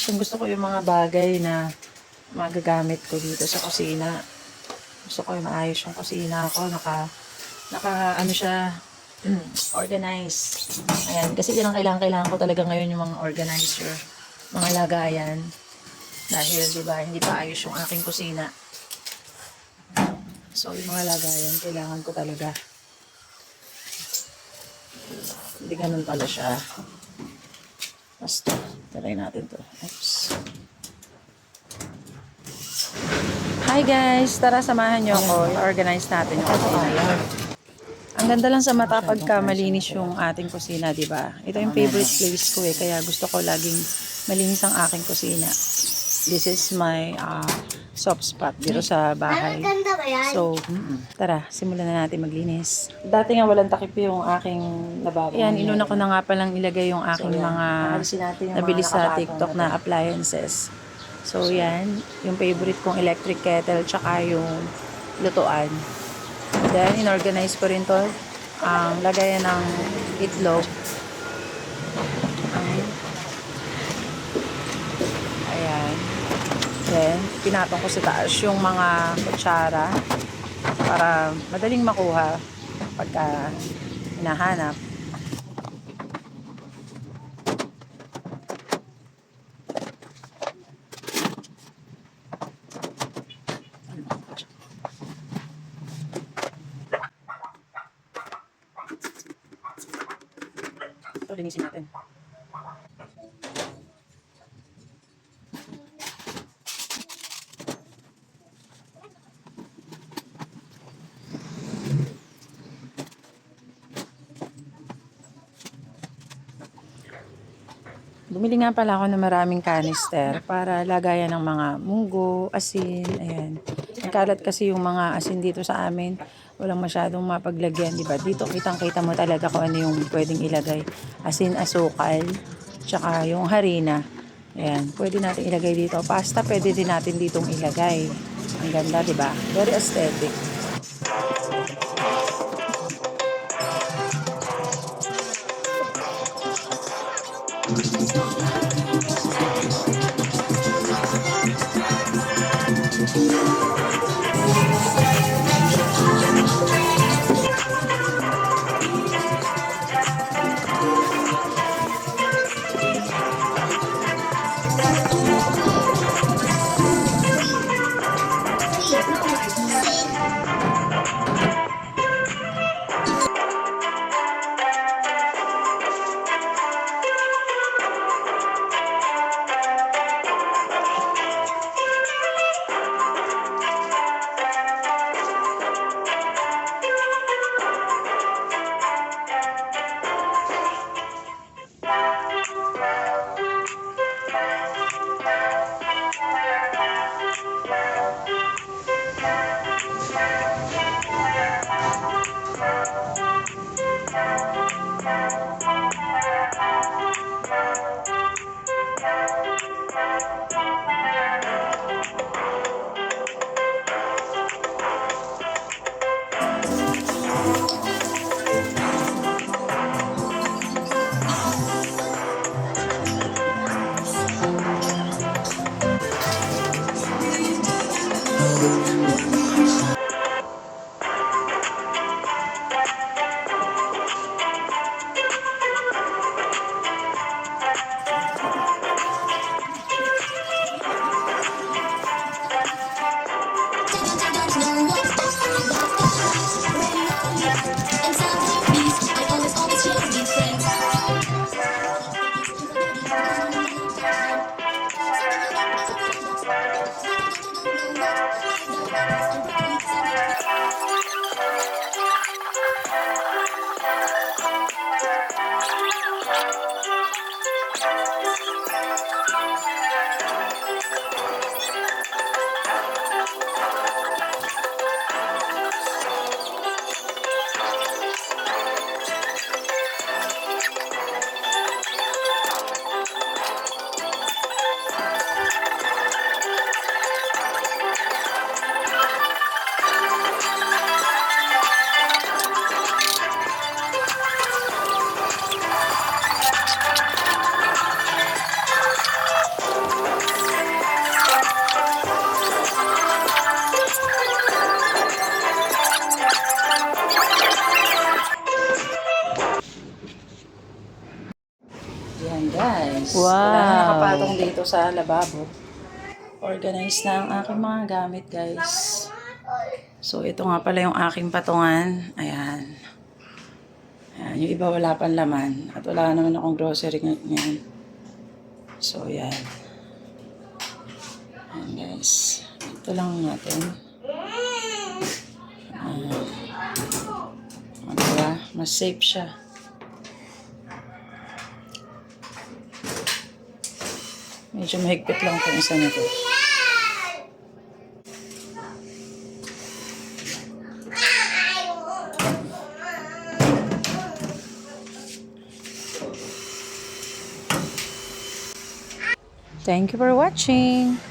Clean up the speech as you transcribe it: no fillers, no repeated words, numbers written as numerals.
Gustong gusto ko yung mga bagay na magagamit ko dito sa kusina. Gusto ko yung maayos yung kusina ko. Naka ano siya, organized. Ayan, kasi yan ang kailangan ko talaga ngayon yung mga organizer, mga lagayan. Dahil, di ba, hindi pa ayos yung aking kusina. So, yung mga lagayan, kailangan ko talaga. Hindi ganun pala siya. Basta, try natin to. Oops. Hi guys! Tara, samahan nyo ako. I-organize natin yung kusina. Ang ganda lang sa mata pagka malinis yung ating kusina, di ba? Ito yung favorite place ko kaya gusto ko laging malinis ang aking kusina. This is my soft spot dito sa bahay. So, tara, simulan na natin maglinis. Dati nga walang takip yung aking lababo. Yan, inuna ko na nga palang ilagay yung aking mga nabili sa TikTok na appliances. So, yan, yung favorite kong electric kettle tsaka yung lutuan. Then, inorganize ko rin to ang lagayan ng itlog. Ayan. Then, pinatong ko sa taas yung mga kutsara para madaling makuha pagka hinahanap. Ito, linisin natin. Bumili nga pala ako ng maraming canister para lagayan ng mga munggo, asin, ayan. Nagkalat kasi yung mga asin dito sa amin. Walang masyadong mapaglagyan, di ba? Dito kitang-kita mo talaga kung ano yung pwedeng ilagay. Asin, asukal, tsaka yung harina. Ayan, pwede natin ilagay dito. Pasta, pwede din natin ditong ilagay. Ang ganda, di ba? Very aesthetic. Yan guys. Wow. Wala na nakapatong dito sa lababo. Organize na ang aking mga gamit guys. So ito nga pala yung aking patungan. Ayan. Ayan. Yung iba wala pang laman. At wala naman akong grocery ngayon. So yan. Ayan guys. Ito lang natin. Diba? Mas safe siya. Medyo mahigpit lang itong isa na ito. Thank you for watching.